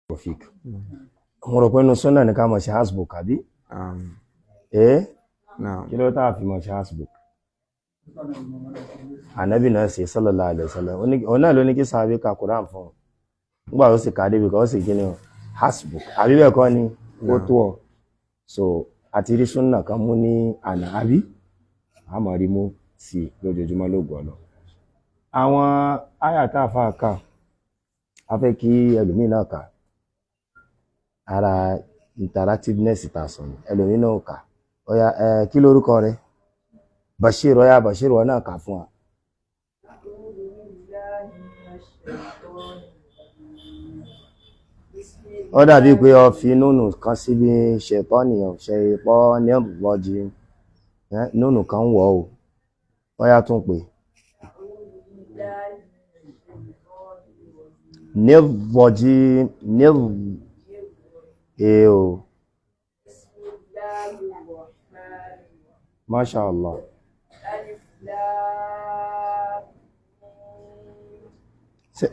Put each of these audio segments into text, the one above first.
Tawfik. Mo rò pé inú súnà ní ká mọ̀ ṣe hasbuk àbí? Kí ló táà fi mọ̀ ṣe hasbuk? Ànábì náà ṣe sallallahu alaihi wasallam. Òun náà ló ní kí sàhábé ka Quran fún un. Nígbà tó sì ká débi kan ó sì kí ni hasbuk. Àbí bẹ́ẹ̀ kọ́ ni ó tó ọ. So àti rí súnà kan mú ní àná àbí? Àmọ́ rí mú sí lójoojúmọ́ lóògùn ọ̀nà. Àwọn áyàtà àfáà kà a fẹ́ kí ẹlòmíì náà kà. Ara interactiveness ta sọ̀rọ̀ ẹlòmíì náà kà. Ọya kí lórúkọ rẹ̀? Bashir, ọya Bashir wọn náà kà fún wa. Ó dàbí pé ọ fi núnù kan síbi ṣẹ̀tọ́nì rọ́jí. Núnù kan wọ̀ o. Ọya tún pè. Nírọ̀jí o. Masha Allah.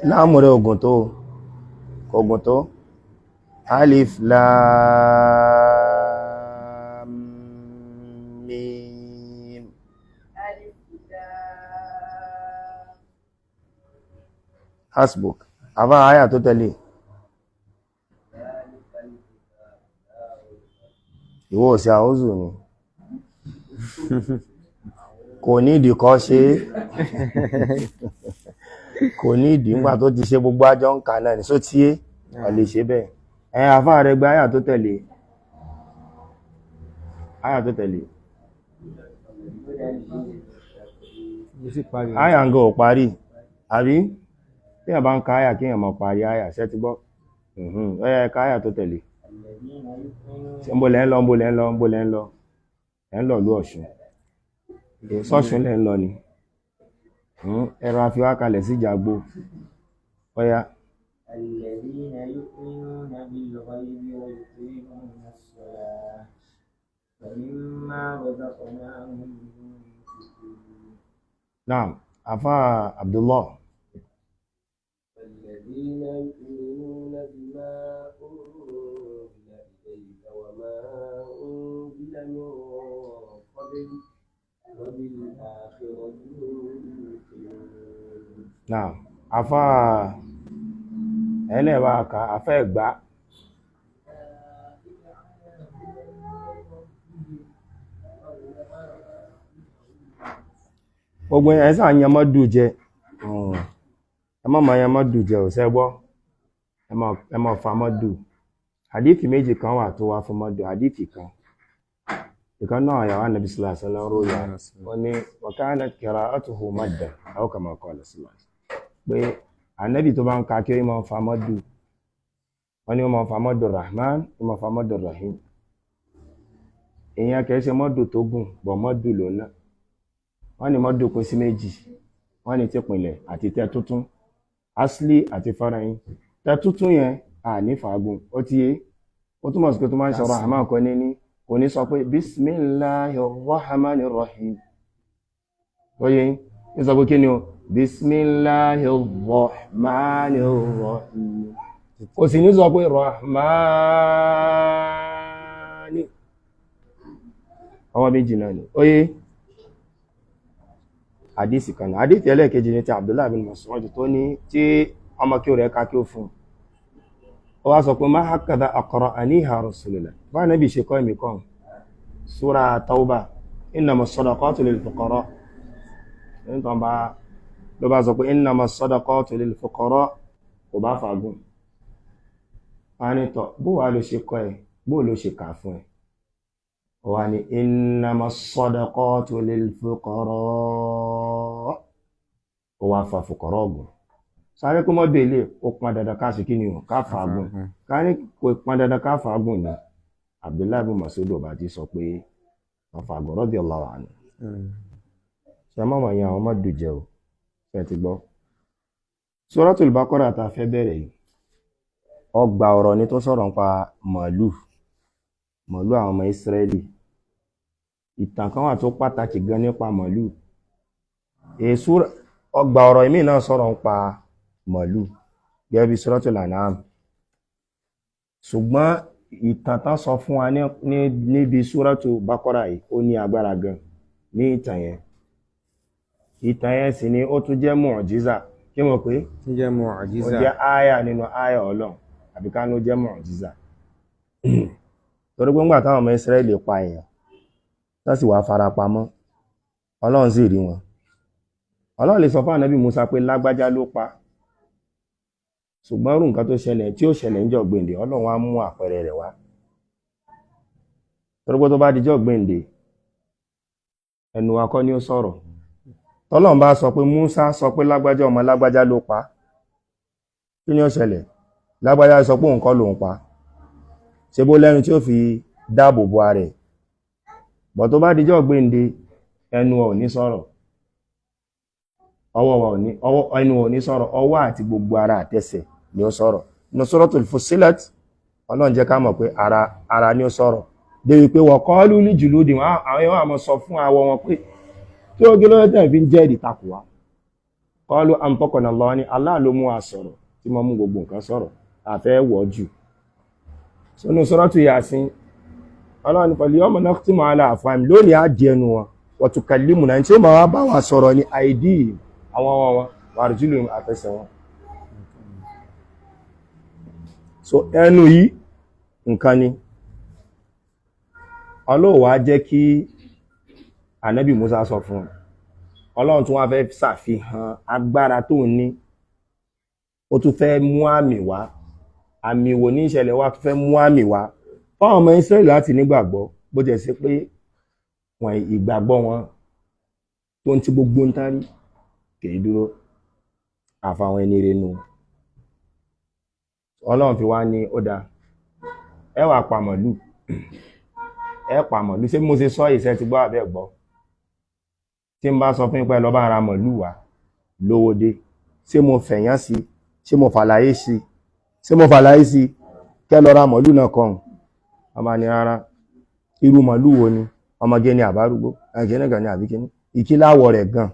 Láàmù rẹ̀ ogun tó. Alif Lam Mim. Hasbuk. Àbá àyà tó tẹ̀lé. Ìwọ ò sí àwúzù ni. Kò ní ìdí kọ́ ṣe kò ní ìdí ńgbà tó ti ṣe gbogbo àjọ ń kà náà ní só tí ó lè ṣe bẹ́ẹ̀. Àfáà rẹ̀ gba àyà tó tẹ̀lé. Àyà tó tẹ̀lé. Àyà ń gọ́ ò parí àbí tí èèyàn bá ń ka àyà kí èèyàn máa parí àyà ṣẹ́ ti gbọ́. Ẹ̀ka àyà tó tẹ̀lé. Mbó lẹ́ ń lọ ẹ̀ ń lọ lú Ọ̀ṣun. Sọ́ṣun lẹ́ ń lọ ni. Ẹ̀rọ afiwá kalẹ̀ sí Ìjàgbó. Ọya. الذين يؤمنون بالغيب ويقيمون الصلاة ومما رزقناهم ينفقون. نعم. أفا عبد الله. الذين يؤمنون بما أنزل إليك وما أنزل من قبل وبالآخرة هم يوقنون. نعم. أفا ẹlẹ́wà ká afẹ́ ẹ̀gbá. Gbogbo ẹ̀sà yẹmọ́dù jẹ ẹmọ́ yẹmọ́dù jẹ ò sẹ́gbọ́ ẹmọ́ famọ́dù. Hadithi méjì kan wà tó wá fún mọ́dù. Hadithi kan ìkan náà yàwó Ànábì sallallahu alaihi wasallam róyà wọ́n ní wa kanat qira'atuhu maddan aw kama qala sallallahu alaihi wasallam pé Ànábì tó bá ń ka kí ó máa fa mọ́dù wọ́n ní ó máa fa mọ́dù Rahman ó máa fa mọ́dù Rahim. Èèyàn kìí ṣe mọ́dù tó gùn bọ̀ mọ́dù lónà. Wọ́n ní mọ́dù kó sí méjì. Wọ́n ní tìpìnlẹ̀ àti tẹ́ tuntun asli àti farayin. Tẹ́ tuntun yẹn à ní fàágùn ó ti yé ó túmọ̀ sí pé tó máa ń sọ Rahman kò ní sọ pé Bismillahirrahmanirrahim. Ó yé ní sọ pé kí ni o Bismillahirrahmanirrahim. Kò sì ní sọ pé Rahmani. Ọwọ́ méjì náà ni. Ó yé àdísì kan náà. Àdísì ẹlẹ́ẹ̀kejì ní ti Abdullah bin Mas'ud tó ní tí ọmọ kí o rẹ̀ ká kí o fún. Ó wá sọ pé ma hakadha aqra'aniha Rasulullah. Bá Nábì ṣe kọ́ ìmì kan. Súra Tawbah. Innamas sadaqatu lil fuqara. Nítorí ló bá sọ pé innama sadaqatu lil fuqara kò bá fagún. A ní tọ́ bó wà ló ṣe kọ́ ẹ bó ló ṣe kà fún ẹ. Ó wá ní innama sadaqatu lil fuqara. Ó wá fa fuqara ọgbọ̀n. Sáré kó mọ́dé ilé ó pọn dandan ká sí kí ni ká fagún. Ká ní kò pọn dandan ká fagún ni Abdullahi bin Mas'ud bá ti sọ pé wọ́n fagún radiyallahu anhu. Ṣé mọ́ wọ̀nyí àwọn mọ́dù jẹ́ o fẹ́ ti gbọ́. Suratul Baqara ta fẹ́ bẹ̀rẹ̀ yìí ọgbà ọ̀rọ̀ ni tó sọ̀rọ̀ nípa màálù àwọn ọmọ Ísírẹ́lì. Ìtàn kan wà tó pàtàkì gan nípa màálù. Ọgbà ọ̀rọ̀ ìmí náà sọ̀rọ̀ nípa màálù gẹ́gẹ́ bí Suratul An'am ṣùgbọ́n ìtàn tán sọ fún wa níbi súrátù Bákọ́rà yìí ó ní agbára gan ní ìtàn yẹn sì ni ó tún jẹ́ mọ̀jíza kí mo pé Tí jẹ́ ó mu'jiza. jẹ́ áyà nínú áyà Ọlọ́run àbí ká ló jẹ́ mọ̀jíza torí pé ńgbà táwọn ọmọ Ísírẹ́lì pa èèyàn tó sì wá fara pamọ́ Ọlọ́run sì rí wọn Ọlọ́run lè sọ fún ànábì Musa pé lágbájá ló pa ṣùgbọ́n rú nǹkan tó ṣẹlẹ̀ tí ó ṣẹlẹ̀ níjọ́ gbèǹdé Ọlọ́run á mú àpẹẹrẹ rẹ̀ wá torí pé tó bá dijọ́ gbèǹdé ẹnu wa kọ́ ni ó sọ̀rọ̀ tọ́lọ́run bá sọ pé Musa sọ pé lágbájá ọmọ lágbájá ló pa kí ni ó ṣẹlẹ̀ lágbájá sọ pé òun kọ́ lòun pa ṣe bó lẹ́nu tí ó fi dáàbò bo ara ẹ̀ bọ̀ tó bá dijọ́ gbèǹde ẹnu ọ̀ ní sọ̀rọ̀ ẹnu ọ̀ ní sọ̀rọ̀ ọwọ́ àti gbogbo ara àtẹsẹ̀ ni ó sọ̀rọ̀ ní Suratul Fussilat Ọlọ́run jẹ́ ká mọ̀ pé ara ni ó sọ̀rọ̀ débi pé wa qalu li juludihim àwọn èèyàn àmọ́ sọ fún awọ wọn pé tí ó gílọ́ tẹ̀ fi ń jẹ́ ìdìtakù wa qalu anfaqana Allah ní Allah ló mú wa sọ̀rọ̀ tí mo mú gbogbo nǹkan sọ̀rọ̀ àfẹ́ wọ̀ jù sínú Suratu Yasin Ọlọ́run ní pẹ̀lú yawma nakhtimu ala afwahihim lónìí á di ẹnu wọn wa tukallimuna tí ó máa wá bá wa sọ̀rọ̀ ní aydihim àwọn ọmọ wọn wa arjuluhum àtẹsẹ̀ wọn so ẹnu yìí nǹkan ni Ọlọ́run wá jẹ́ kí ànábì Musa sọ fún Ọlọ́run tún wá fẹ́ ṣàfihàn agbára tó ní ó tún fẹ́ mú àmì wá àmì wò ní ìṣẹ̀lẹ̀ wá tún fẹ́ mú àmì wá fáwọn ọmọ Ísírẹ́lì láti nígbàgbọ́ bó jẹ́ sí pé wọn ìgbàgbọ́ wọn tó ń ti gbogbo ń tárí kìí dúró àfàwọn ẹni renu Ọlọ́run fi wá ní ó dá ẹ wá pa màlúù ṣé mo ṣe sọ ìṣẹ́ ti gbọ́ àbẹ́ gbọ́ tí n bá sọ fún ipẹ́ lọ bá ara màlúù wá lówó dé ṣé mo fẹ̀yán sí ṣé mo fàlàyé sí kẹ́ lọ ra màlúù náà kàn ọmọ ni rárá irú màlúù wo ni ọmọge ni àbárúgbó ẹ̀kíní kan ní àbíkíní ìkíláwọ̀ rẹ̀ gan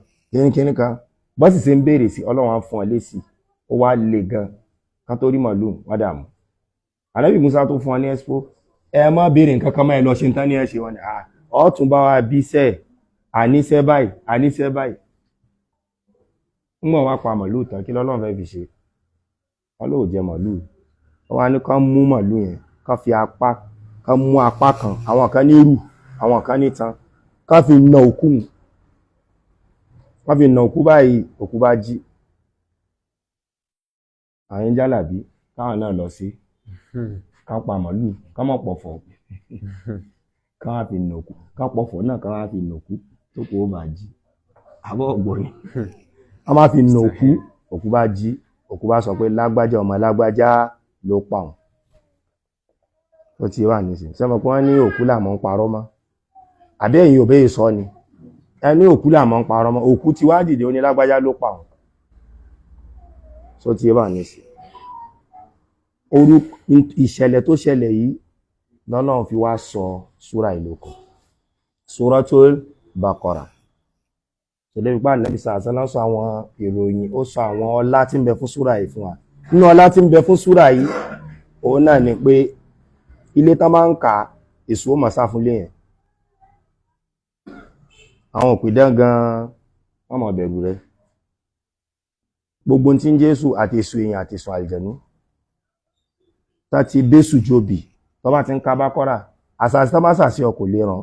kíní kan bọ́sì ṣe ń béèrè sí Ọlọ́run á fún ọ lésì ó wá le gan ká tó rí màlúù wọ́n dààmú ànábì Musa tó fún ọ ní expo ẹ má béèrè nǹkan kan máa lọ ṣe ń tán ní ẹ ṣe wọn ni ọ̀tún bá wa bí sẹ́ẹ̀ àníṣẹ́ báyìí ń mọ̀ wá pa màlúù tán kí lọ́lọ́run fẹ́ fi ṣe Ọlọ́run jẹ màlúù wọ́n wá ní ká mú màlúù yẹn ká mú apá kan àwọn kan ní rù àwọn kan ní tan ká fi na òkú báyìí òkú bá jí àwọn jálàbí káwọn náà lọ sí ká pa màlúù ká mọ̀ pọ̀fọ̀ ká wá fi nàkú ká pọ̀fọ̀ náà ká wá fi nàkú tó kó bá jí àbọ̀ ọ̀gbọ̀n ni a máa fi nàkú òkú bá jí òkú bá sọ pé lágbájá ọmọ lágbájá ló pa òun ó ti wà nísìnyí sẹ́mọ̀ pé wọ́n ní òkú làmọ́ ń parọ́ mọ́ àbí ẹ̀yin òbẹ́ yìí sọ ni ẹ ní òkú làmọ́ ń parọ́ mọ́ òkú ti wá dìde ó ní lágbájá ló pa òun ó ti wà nísìnyí ìṣẹ̀lẹ̀ tó ṣẹlẹ̀ yìí lọ́nà fi wá sọ súra ìlòkù Suratul Baqara ṣẹlẹ̀ wípé Ànábì sàásánà sọ àwọn ìròyìn ó sọ àwọn ọlá tí ń bẹ fún súra yìí fún wa nínú ọlá tí ń bẹ fún súra yìí òun náà ni pé ilé tán máa ń kà èso mà sá fúnlé yẹn àwọn òpìdán gan wọ́n máa bẹ̀rù rẹ̀ gbogbo tí ń Jésù àti èso èèyàn àti èso àlìjẹ̀nú tá ti bésù jóbi tó bá ti ń ka Bákọ́rà àsàsí tó bá sàsí ọ kò lè ràn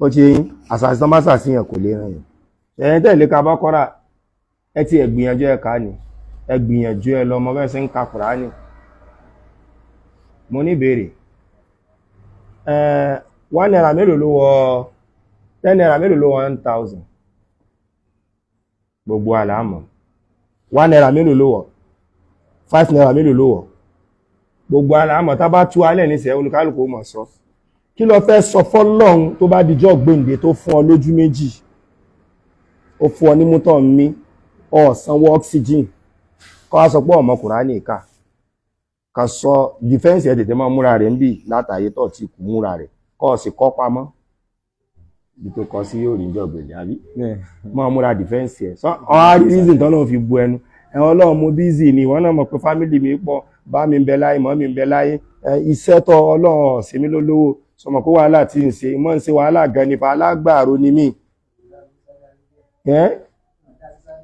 ó ti yín àsàsí tó bá sàsí yẹn kò lè ràn yẹn ẹ̀yin tẹ̀lé ka Bákọ́rà ẹ ti ẹ̀gbìyànjú ẹ ká ni ẹgbìyànjú ẹ lọ mọ bẹ́ẹ̀ sí ń ka Kùránì mo ní ìbéèrè 1 naira mélòó ló wọ 10 naira mélòó ló wọ 1000 gbogbo àlàmọ̀ 1 naira mélòó ló wọ 5 naira mélòó ló wọ gbogbo àlàmọ̀ tá bá tú alẹ́ níṣẹ́ olùkálùkù mọ̀ sọ kí ló fẹ́ sọ fọ́lọ́run tó bá dijọ́ gbèǹde tó fún ọ lójú méjì ó fún ọ ní mútọ̀ mí ọ̀sánwó oxygen kọ́ wá sọ pé ọmọ Kùránì ìka ká sọ dìfẹ́ǹsì ẹ̀ tètè máa múra rẹ̀ ń bì látàyé tó ti kù múra rẹ̀ kọ́ sì kọ́ pamọ́ ibi tó kọ sí yóò rí ìjọ gbèǹde àbí máa múra dìfẹ́ǹsì ẹ̀ sọ ọ́ reason tán ló fi bu ẹnu ẹ̀wọ̀n ọlọ́run mo bízì ni wọ́n náà mọ̀ pé fámìlì mi pọ̀ bá mi ń bẹ láyé mọ́ mi ń bẹ láyé iṣẹ́ tó ọlọ́run sí mi lólówó sọmọ kó wàhálà tí ń ṣe mọ́ ń ṣe wàhálà gan nípa alágbàro ni mí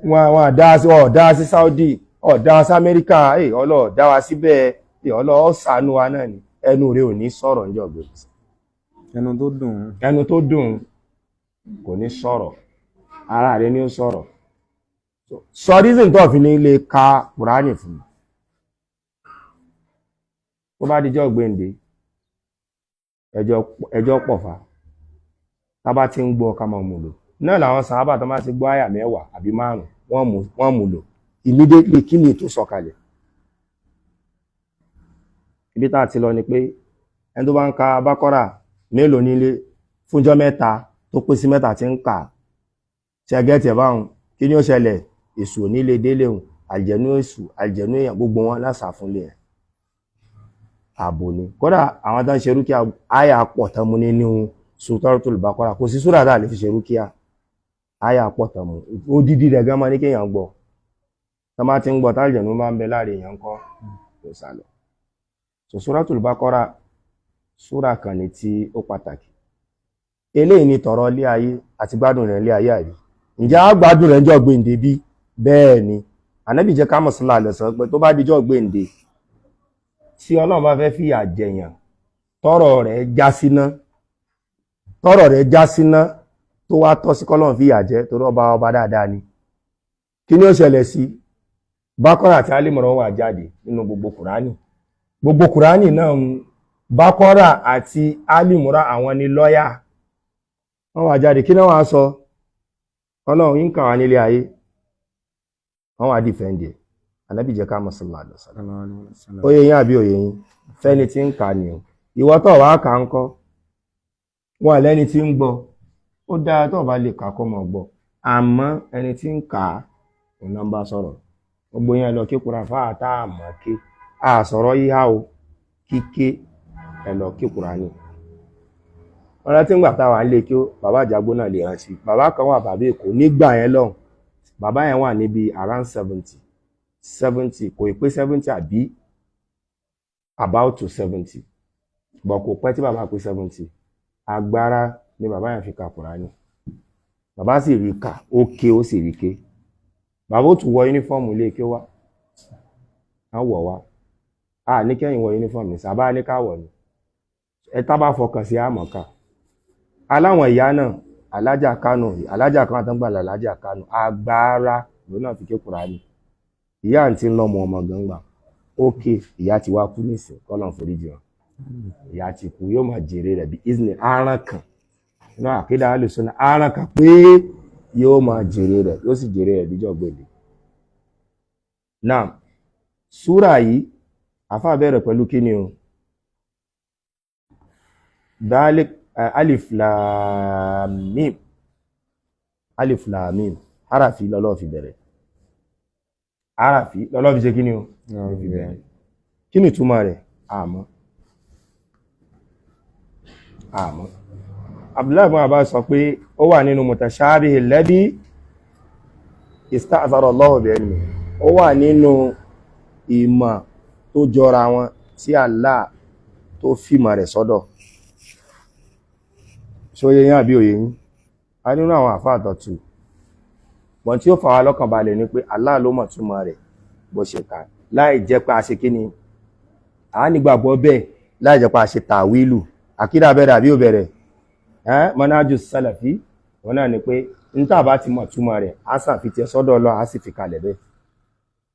wọn ọ̀dá sí Saudi ọ̀dá sí Amẹ́ríkà ọlọ́ọ̀dá wa síbẹ̀ ọlọ́ọ̀ ṣàánú wa náà ni ẹnu rẹ̀ ò ní sọ̀rọ̀ níjọ́ gbèsè ẹnu tó dùn kò ní sọ̀rọ̀ ara rẹ̀ ni ó sọ̀rọ̀ sọ reason tó fi ní lè ka Kùránì fún mi tó bá dijọ́ gbèǹde ẹjọ́ pọ̀fà tábà tí ń gbọ́ ká máa mú lò náà làwọn sàhábà tó máa ti gbọ́ àyà 10 àbí 5 wọ́n mú lò immediately kí ni tó sọ̀kalẹ̀ ibi tá ti lọ ni pé ẹni tó bá ń ka Bákọ́rà mélòó nílé fúnjọ́ 3 tó pín sí 3 tí ń kà ṣẹgẹ́tì ẹ̀ báhùn kí ni ó ṣẹlẹ̀ èṣù nílé délé hùn àlìjẹ̀nú èṣù àlìjẹ̀nú èèyàn gbogbo wọn lásà fúnlé ẹ̀ ààbò ni kódà àwọn tó ń ṣe rúkìá àyà pọ̀ tán mú nínú Suratul Baqara kò sí súrà tá lè fi ṣe rúkìá àyà pọ̀ tán mú odidi rẹ̀ gan mọ́ ní kéèyàn gbọ́ tó má ti ń gbọ́ tálìjẹ̀nú bá ń bẹ láàrin èèyàn kọ́ kò sálọ so Suratul Baqara súrà kan ní tí ó pàtàkì eléyìí ni tọ̀rọ̀ ilé ayé àti gbádùn rẹ̀ ilé ayé àrí ǹjẹ́ á gbádùn rẹ̀ jọ́ gbèǹde bí bẹ́ẹ̀ ni Ànábì jẹ́ ká mọ̀ sílá lẹ́sọ̀ pé tó bá dijọ́ gbèǹde tí Ọlọ́run bá fẹ́ fìyà jẹyàn tọ́rọ̀ rẹ̀ já síná tó wá tọ́ sí kọ́lọ́run fìyà jẹ torí ọba dáadáa ni kí ni ó ṣẹlẹ̀ sí Bákọ́rà àti Álímọ̀rán wà jáde nínú gbogbo Kùránì náà Bákọ́rà àti Álímọ̀rán àwọn ni lọ́yà wọ́n wà jáde kí náà wà sọ Ọlọ́run yín kà wá nílé ayé wọ́n wà dìfẹ́ǹdì Ànábì jẹ́ ká mọ̀ sallallahu alaihi wasallam oyè yín àbí oyè yín fẹ́ni tí ń kà ní o ìwọ tó wà kà ń kọ́ wọn lẹ́ni tí ń gbọ́ ó dáa tó bá lè kà kọ́ mọ̀ gbọ́ àmọ́ ẹni tí ń kà ò náà bá sọ̀rọ̀ gbogbo yẹn lọ kí Kùránì fáà tá a mọ̀ ké a sọ̀rọ̀ yíhá o kíké ẹ lọ kí Kùránì wọn rántí ńgbà táwa ń lé kí ó bàbá àjàgbó náà lè rántí bàbá kan wà bàbá Èkó nígbà yẹn lọ́hùn bàbá yẹn wà níbi around 70 kò ì pé 70 àbí about to 70 bọ̀ kò pẹ́ tí bàbá pé 70 agbára ni bàbá yẹn fi ka Kùránì bàbá sì rí kà ó ké ó sì rí ké bàbá ó tún wọ yúnífọ́ọ̀mù ilé ké wá á wọ̀ wá a ní kẹ́yìn wọ yúnífọ́ọ̀mù ní sábà ní ká wọ̀ ni ẹ tá bá fọkàn sí àmọ̀ká aláwọn ìyá náà alájà Kánò alájà kan àtọ́gbà alájà Kánò agbára ló náà fi ké Kùránì ìyá àǹtí ń lọ́mọ ọmọ gbọ̀ngbà ókè ìyá ti wá kú nísìn kọ́lọ̀ foríjì wọn ìyá ti kú yóò máa jèrè rẹ̀ bí isn't aràn kan inú àkídà alùsùn aràn kan pé yóò máa jèrè rẹ̀ yóò sì jèrè rẹ̀ bíjọ́ gbèdè náà súrà yìí àfáà bẹ̀rẹ̀ pẹ̀lú kíni o dalik alif lam mim harafi lọ́lọ́ fi bẹ̀rẹ̀ harafi lọ́lọ́ fi ṣe kíni o kí ni túmọ̀ rẹ̀ àmọ́ Abdullahi ibn Abbas sọ pé ó wà nínú mutashabihi alladhi ista'thara Allahu bi'ilmi ó wà nínú ìmọ̀ tó jọra wọn tí Allah tó fìmọ̀ rẹ̀ sọ́dọ̀ ṣóyé yín àbí òye yín a nínú àwọn àfáà tọ̀tù bọ̀n tí ó fà wá lọ́kàn balẹ̀ ni pé Allah ló mọ̀ túmọ̀ rẹ̀ bó ṣe kà láì jẹ́ pé a ṣe kí ni a nígbàgbọ́ bẹ́ẹ̀ láì jẹ́ pé a ṣe tàwílù àkídà bẹ̀rẹ̀ àbí ò bẹ̀rẹ̀ manhaju salafi wọn náà ni pé ń tàbá ti mọ̀ túmọ̀ rẹ̀ a sàn fi tiẹ̀ sọ́dọ̀ Ọlọ́run a sì fi kalẹ̀ bẹ́ẹ̀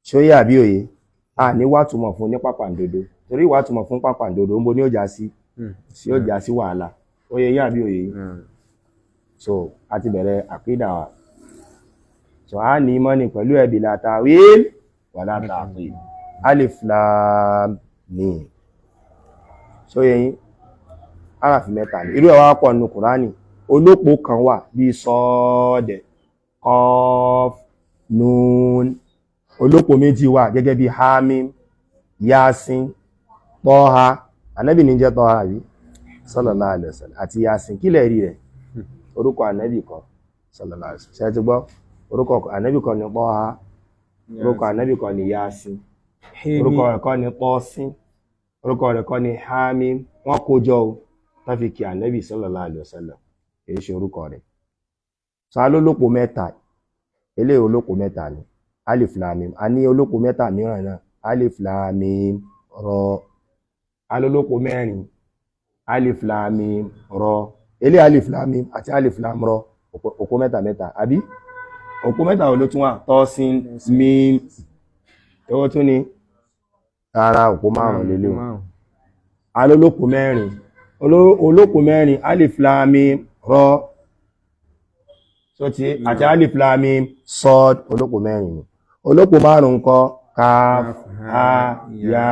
ṣóyé àbí òye a ní wá túmọ̀ fún ní pàpàǹdodo torí wá túmọ̀ fún pàpàǹdodo ń bo ní ó já sí sí ó já sí wàhálà òye yín àbí òye so a ti bẹ̀rẹ̀ àkídà wa so a ní mọ́ni pẹ̀lú ẹ̀bì látàwíl wà látàwíl alif lam mim so yẹn arafi mẹ́ta ni irú ẹ̀ wá pọ̀ nínú Kùránì olópò kan wà bí sọ́ọ̀dẹ̀ qaf nun olópò méjì wà gẹ́gẹ́ bí hamim yasin tọ́ha ànábì ní jẹ́ tọ́ha yìí sallallahu alaihi wasallam àti yasin kílẹ̀ rí rẹ̀ orúkọ ànábì kan sallallahu alaihi wasallam ṣe ti gbọ́ orúkọ ànábì kan ní tọ́ha orúkọ ànábì kọ́ ni Yasin, orúkọ rẹ̀ kọ́ ni Tọ́sín, orúkọ rẹ̀ kọ́ ni Hamim. Wọ́n kó jọ o tán fi kí ànábì sallallahu alaihi wasallam, èyí ṣe orúkọ rẹ̀. Sọ alólòpó mẹ́ta, eléyìí olópó mẹ́ta ni alif lam mim. A ní olópó mẹ́ta mìíràn náà, alif lam mim rọ. Alólòpó mẹ́rin, alif lam mim rọ. Eléyìí alif lam mim àti alif lam rọ, òpó mẹ́ta mẹ́ta, àbí òpó mẹ́ta ò ló tún wà? Tọ́sín, mím, ewó tún ni ara òpó márùn lélẹ̀. Alólòpó mẹ́rin, olópó mẹ́rin, alif lam mim rọ sọ́tí àti alif lam mim sọ́d, olópó mẹ́rin ni. Olópó márùn ńkọ́? Kaf, ha, ya,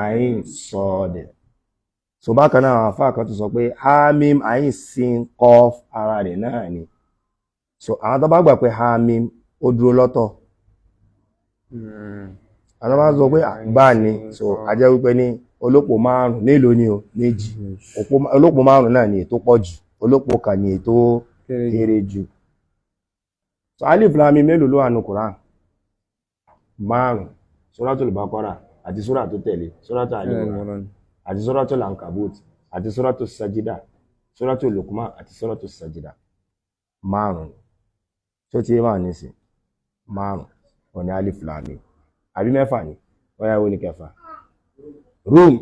ain, sọ́d. So bákan náà àwọn àfáà kan tó sọ pé hamim, ain, sin, kọf ara rẹ̀ náà ni. So àwọn tó bá gbà pé hamim ó dúró lọ́tọ̀, àwọn tó bá sọ pé bá ní, so a jẹ́ wípé ní olópó márùn mélòó ni o? Méjì. Olópó márùn náà ni ètò pọ̀ jù, olópó kan ni ètò kéré jù. So alif lam mim mélòó ló wà ní Quran? Márùn. Suratul Baqara àti sura tó tẹ̀lé, suratul Al-Imran àti suratul Ankabut àti suratul Sajida, suratul Luqman àti suratul Sajida. Márùn. Tó ti máa ní sí márùn ó ní alif lam mim. Àbí mẹ́fà ni? Ó yá, wo ni kẹfà? Rum.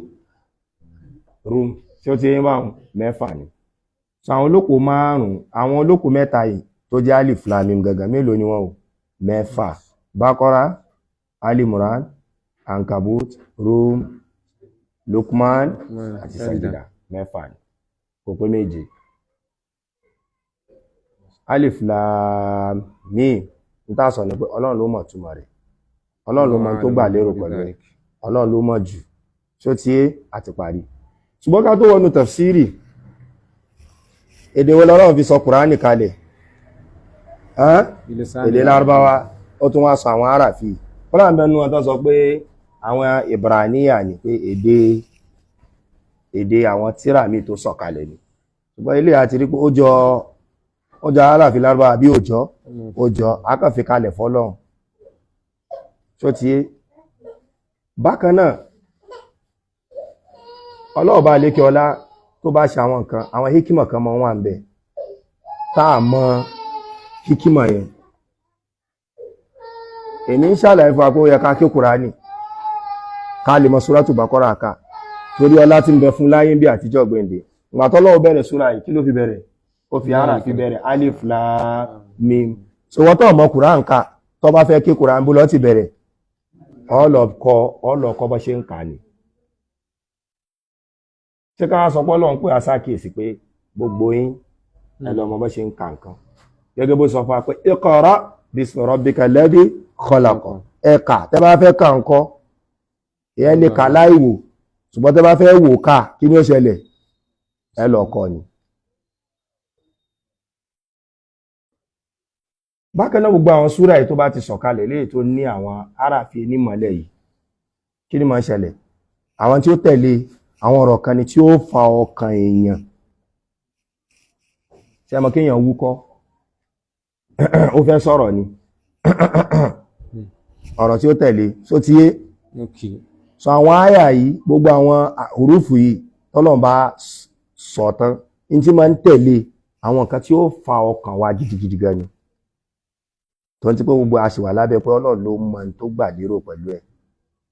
Tí ó ti máa mẹ́fà ni. So àwọn olóko márùn, àwọn olóko mẹ́ta yìí tó jẹ́ alif lam mim gangan mélòó ni wọ́n o? Mẹ́fà. Baqara, Al-Imran, Ankabut, Rum, Luqman àti Sajida. Mẹ́fà ni, kò pé méje. Alif lam mim ń tà sọ ní pé Ọlọ́run ló mọ̀ túmọ̀ rẹ̀, Ọlọ́run ló mọ̀ tó gbà lérò pẹ̀lú ẹ̀, Ọlọ́run ló mọ̀ jù. Ṣó tí àti parí. Ṣùgbọ́n ká tó wọnú tafsiri, èdè wo l'Ọlọ́run fi sọ Kùránì kalẹ̀? Èdè Lárúbáwá. Ó tún wá sọ àwọn àràfí. Kọ́lá ń bẹnu wọn tó sọ pé àwọn Ibraniya ni pé èdè àwọn tírà mi tó sọ̀kalẹ̀ ni. Ṣùgbọ́n ilé àti rí pé ó jọ àràfí Lárúbáwá bí ó jọ akànfi kalẹ̀ fọ́lọ́run. Ṣó tí bákan náà ọlọ́ọ̀bá lékè ọlá tó bá ṣe àwọn nǹkan, àwọn hikima kan mọ́ wà ń bẹ táà mọ̀ hikima yẹn. Èmi ń ṣàlàyé fún wa pé ó yẹ ká kí Kùránì ká lè mọ̀ Suratul Baqara ká, torí ọlá tí ń bẹ fún láyé bí àtijọ́ gbẹ̀ǹdẹ̀. Ìgbà t'Ọlọ́run bẹ̀rẹ̀ súra yìí, kí ló fi bẹ̀rẹ̀? Ó fi ara fi bẹ̀rẹ̀, alif lam mim. So wọ́n tó mọ̀ Kùránì ká tó bá fẹ́ kí Kùránì bó lọ ti bẹ̀rẹ̀, ọlọ́kọ́ bọ́ ṣe ń kà ní. Ṣé ká sọ pé Ọlọ́run pé àsákìyèsí pé gbogbo yín ẹ lọ mọ̀ bọ́ ṣe ń kà nǹkan, gẹ́gẹ́ bó sọ fún wa pé iqra bismi rabbikal ladhi khalaq. Ẹ̀ka tẹ́ bá fẹ́ kà ńkọ́, ìyẹn lè kà láìwò, ṣùgbọ́n tẹ́ bá fẹ́ wò ká, kí ni ó ṣẹlẹ̀? Ẹ lọ kọ́ ni. Bákan náà gbogbo àwọn súrà yìí tó bá ti sọ̀kalẹ̀ léyìí tó ní àwọn àràfí nímọ̀lẹ̀ yìí, kí ni máa ṣẹlẹ̀? Àwọn tí ó tẹ̀lé àwọn ọ̀rọ̀ kan ni tí ó fa ọkàn èèyàn. Ṣé ẹ mọ̀ kí èèyàn wúkọ́? Ó fẹ́ sọ̀rọ̀ ni. Ọ̀rọ̀ tí ó tẹ̀lé só ti yé. So àwọn àyà yìí, gbogbo àwọn hurufu yìí t'Ọlọ́run bá sọ tán, in tí máa ń tẹ̀lé àwọn nǹkan tí ó fa ọkàn wa gidigidi gan ni. Tó ń ti pé gbogbo àṣìwà lábẹ́ pé Ọlọ́run ló mọ̀ tó gbà lérò pẹ̀lú ẹ̀.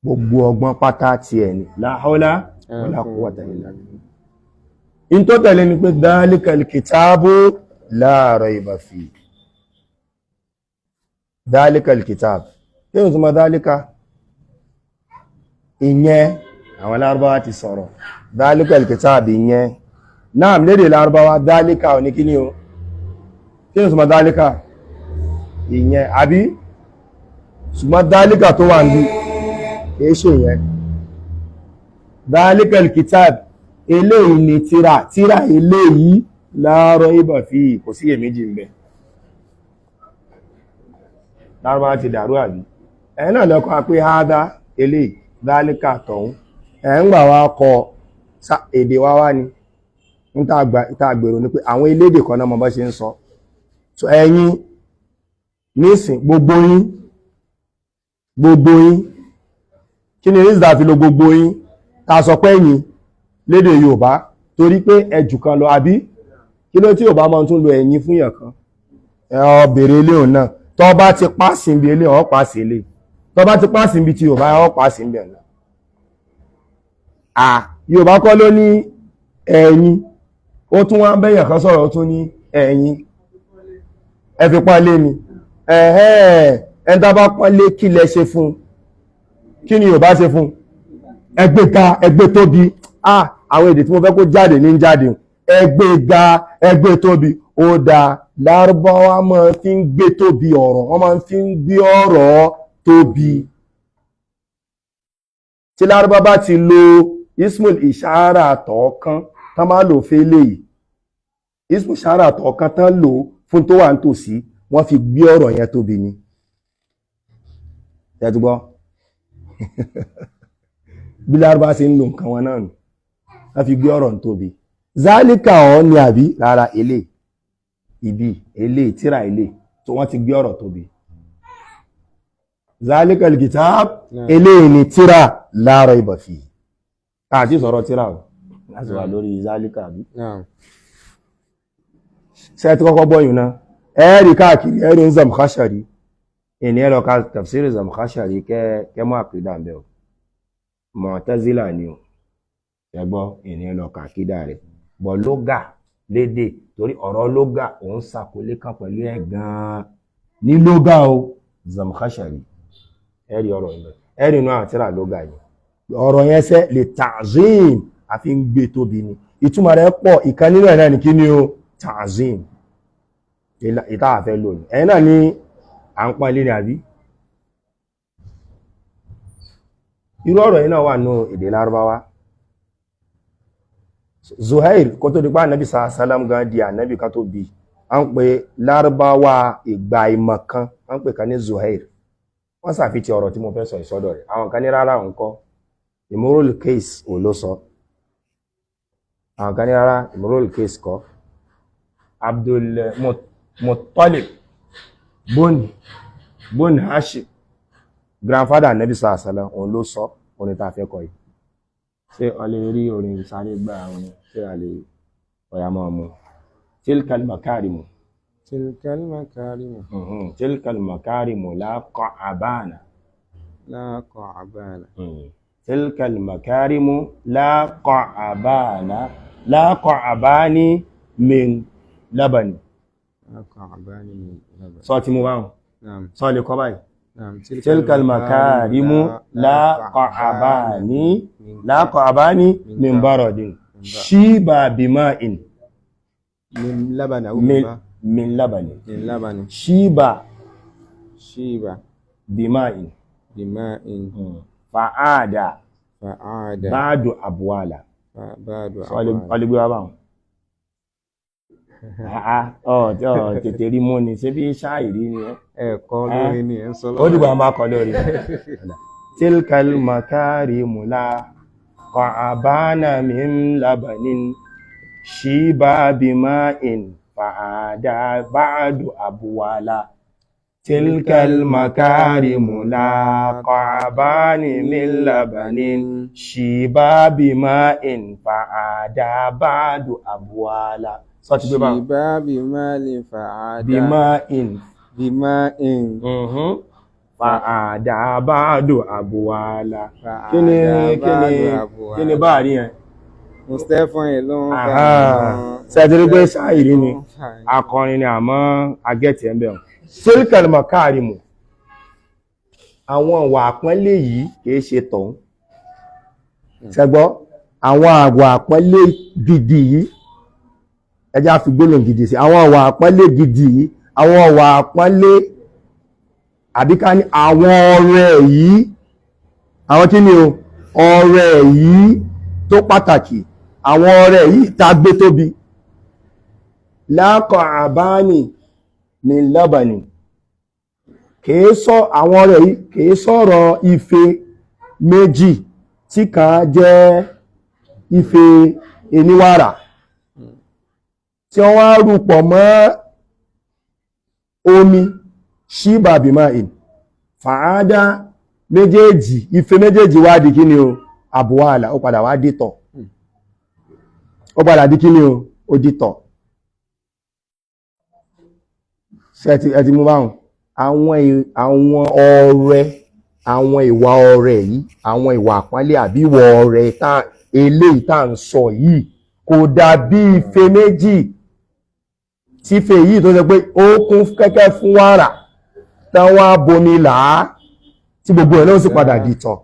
Gbogbo ọgbọ́n pátá ti ẹ̀ ni. La hawla wala quwwata illa billah. In tó tẹ̀lé ni pé dhalikal kitabu la rayba fihi. Dhalikal kitab. Kí ni túnmọ̀ dhalika? Ìyẹn àwọn Lárúbáwá ti sọ̀rọ̀. Dhalikal kitab ìyẹn. Náà lédè Lárúbáwá dhalika ò ní kí ni o? Kí ni túnmọ̀ dhalika? Ìyẹn, àbí? Ṣùgbọ́n dhalika tó wà ní kìí ṣe ìyẹn. Dhalikal kitab, eléyìí ni tírà eléyìí la rayba fihi, kò sí èméjì ń bẹ. Lárúbáwá ti dàrú àbí? Ẹ̀yin náà lọ́kọ́ pé hádá eléyìí dhalika tọ̀hún. Ẹ̀ ń gbà wá kọ èdè wá ni. Ń tá gbèrò ni pé àwọn elédè kan náà mọ bá ṣe ń sọ. So ẹ̀yin nísìn gbogbo yín gbogbo yín kí ni rízà fi lo gbogbo yín ta sọ pé ẹ̀yin lédè Yorùbá torí pé ẹjù kan lọ àbí kí ló tí Yorùbá máa tún lo ẹ̀yin fún yàn kan ọ bèrè ilé òun náà tó bá ti pàṣẹ ibi ilé ọ pàṣẹ ilé tó bá ti pàṣẹ ibi tí Yorùbá ọ pàṣẹ ibi ọ̀nà Yorùbá kọ́ ló ní ẹ̀yin ó tún wá bẹ́yàn kan sọ̀rọ̀ ó tún ní ẹ̀yin ẹ fi pọ́n lé ni ẹn tá bá pọ́n lé kí lẹ ṣe fún kí ni Yorùbá ṣe fún ẹgbẹ́ ga ẹgbẹ́ tóbi àwọn èdè tí mo fẹ́ kó jáde ní jáde ẹgbẹ́ ga ẹgbẹ́ tóbi ó dáa Lárúbáwá máa fi ń gbé tóbi ọ̀rọ̀ wọ́n máa fi ń gbé ọ̀rọ̀ tóbi tí Lárúbáwá bá ti lo ismul ishara tọ̀ọ̀kan tán máa lò fẹ́ léyìí ismul ishara tọ̀ọ̀kan tán lò fún tó wà nítòsí wọ́n fi gbé ọ̀rọ̀ yẹn tóbi ni tẹ́tùgbọ́ bí Lárúbáwá ṣe ń lo nǹkan wọn náà nù wọ́n fi gbé ọ̀rọ̀ tóbi zálíkà ọ̀ ni àbí rárá ilé ibi ilé tíra ilé tó wọ́n ti gbé ọ̀rọ̀ tóbi zálíkà al-kitab ilé ni tíra la rayba fi àti sọ̀rọ̀ tíra ọ̀ láti wà lórí zálíkà àbí ṣe ti kọ́kọ́ bọ́yùn náà ẹ̀rí káàkiri ẹ̀rí ń Zamkhashari ìní ẹ̀rọ ká tafsiri Zamkhashari kẹ́mọ́ àkídà ń bẹ̀ ọ̀ Mu'tazila ni ọ̀ ẹgbọ́ ìní ẹ̀rọ kàkídà rẹ̀ bọ̀ lógà lédè torí ọ̀rọ̀ lógà òun sàkólé kan pẹ̀lú ẹ̀ gan-an ní lógà o Zamkhashari ẹ̀rí ọ̀rọ̀ ìlọ ẹ̀rí inú àwọn tíra lógà yìí ọ̀rọ̀ yẹn sẹ́ lè ta'zim àfi ń gbé tóbi ni ìtumọ̀ rẹ̀ pọ̀ ìkan nínú ẹ̀ náà ní kí ni o ta'zim ìtààfẹ́ lónìí ẹ̀yìn náà ní à ń pọ́n ilé ní àbí irú ọ̀rọ̀ yìí náà wà ní èdè Lárúbáwá Zuhair kó tó dípá ànábì sàásálàm gan di ànábì kan tó bí a ń pè Lárúbáwá ìgbà ìmọ̀ kan a ń pè kan ní Zuhair wọ́n sàfitì ọ̀rọ̀ tí mo fẹ́ sọ ìsọ́dọ̀ rẹ̀ àwọn kan ní rárá òun kọ́ Imrul Qais ò ló sọ àwọn kan ní rárá Imrul Qais kọ́ Abdul Muttalib bun Hashim grandfather Nabi sàásálàm òun ló sọ orin tá a fẹ́ kọ yìí ṣé ọ lè rí orin sáré gbà àwọn ṣé a lè ọ̀yà máa mú tilkal makarimu tilkal makarimu láàkọ̀ àbáàna tilkal makarimu láàkọ̀ àbáni min labani sọ ti mú báhùn sọ lè kọ́ báyìí tilkal makarimu láàkọ̀ àbáni min barodin shiba bima'in min labani shiba bima'in fa'ada ba'du abwala ọlẹ́gbẹ́ wa báwọn tètè rí mú ni ṣe bí ṣáìrí ni ẹ̀kọ́ lórí ni ẹ̀ ń sọ lọ́wọ́ ó dìbò àmà kọ́ lórí tilkal makarimu láàkọ̀ àbána min labanin shiba bima'in fa'ada ba'du abwala tilkal makarimu láàkọ̀ àbáni min labanin shiba bima'in fa'ada ba'du abwala sọ ti gbé bá shiba bima'in fa'ada bima'in fa'ada ba'du abwala kí ni bá rí ẹ̀ Mustapha ìlú ń sẹ́tìrí pé ṣáìrí ni akọrin ni àmọ́ agẹ́tì ẹ̀mẹ́ ọ̀ tilkal makarimu àwọn àwọ̀ àpọ́nlé yìí kìí ṣe tọ̀hún ṣẹgbọ́ àwọn àwọ̀ àpọ́nlé gidi yìí ẹjá fi gbólóhùn gidi sí àwọn àwọ̀ àpọ́nlé gidi yìí àwọn àwọ̀ àpọ́nlé àbíká ní àwọn ọrẹ yìí àwọn kí ni o ọrẹ yìí tó pàtàkì àwọn ọrẹ yìí tá gbé tóbi láàkọ̀ àbáni ní lábàní kìí sọ àwọn ọrẹ yìí kìí sọ̀rọ̀ ife méjì tí kan jẹ́ ife eníwàrà tí wọ́n wá rúpọ̀ mọ́ omi ṣíbà bímá ìn fàádá méjèèjì ife méjèèjì wá di kíni o àbúwàlà ó padà wá dìtọ̀ ó padà di kíni o ó dìtọ̀ ẹ ti mú báhùn àwọn ọrẹ àwọn ìwà ọrẹ yìí àwọn ìwà àpọ́nlé àbí ìwà ọrẹ eléyìí tá ń sọ yìí kò dàbí ife méjì tí ife yìí tó ṣe pé ó kún kẹ́kẹ́ fún wàrà táwọn abomi làá tí gbogbo ẹ̀ náà sì padà dìtọ̀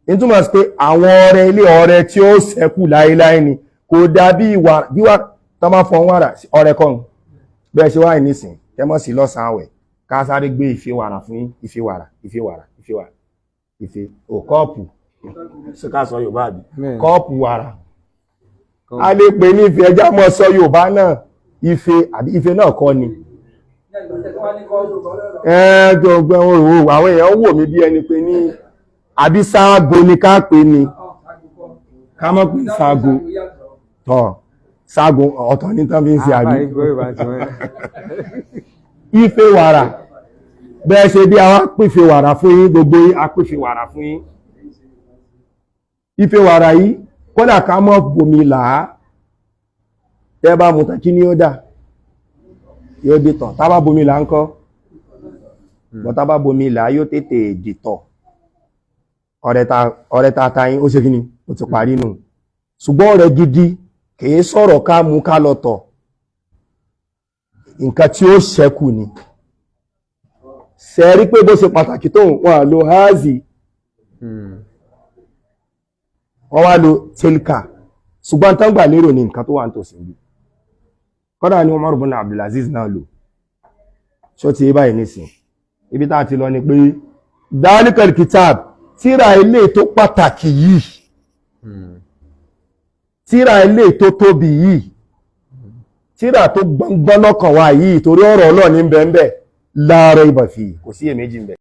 nítumọ̀ sí pé àwọn ọrẹ ilé ọrẹ tí ó ṣẹ́kù láéláé ni kò dàbí bí wà tán bá fọ́n wàrà ọrẹ kọ́hún bẹ́ẹ̀ ṣe wáyé nísìn kẹ́mọ́ sí lọ́sàn-án àwẹ̀ ká sáré gbé ife wàrà fún yín ife wàrà ife kọ́ọ̀pù sí ká sọ Yorùbá àbí kọ́ọ̀pù wàrà a lè pè ní ife ẹjá mọ́ sọ Yorùbá náà ife àbí ife náà kọ́ ni àwọn èèyàn wò mí bí ẹni pé ní àbí sáàgó ni ká pè ní ká mọ́ pè sáàgó tọ́ sáàgó ọ̀tọ̀ ní tán fi ń ṣe àbí ife wàrà bẹ́ẹ̀ ṣe bí àwọn pèfè wàrà fún yín gbogbo yín apèfè wàrà fún yín ife wàrà yìí kódà ká mọ́ bomi làá tẹ́ bá mú tán kí ni ó dà yóò dìtọ̀ tá bá bomi là ń kọ́ bọ́ tá bá bomi là yóò tètè dìtọ̀ ọ̀rẹ́ ta yín ó ṣe kí ni ó ti parí nù ṣùgbọ́n ọ̀rẹ́ gidi kìí sọ̀rọ̀ ká mú ká lọ tọ̀ nǹkan tí ó ṣẹ́kù ni ṣẹ́rí pé bó ṣe pàtàkì tó wọ́n lo hazi wọ́n wá lo tilka ṣùgbọ́n tán gbà lérò ní nǹkan tó wà ń tòsí bí kọ́dà ní Umar ibn Abdulaziz náà lò ṣó ti báyìí nísìn ibi tá ti lọ ni pé dalikal kitab tíra ilé tó pàtàkì yìí tíra ilé tó tóbi yìí tíra tó gbọ́ngbọ́n lọ́kàn wá yìí torí ọ̀rọ̀ Ọlọ́run ní bẹ́ẹ̀ la rayba fi kò sí èméjì ń bẹ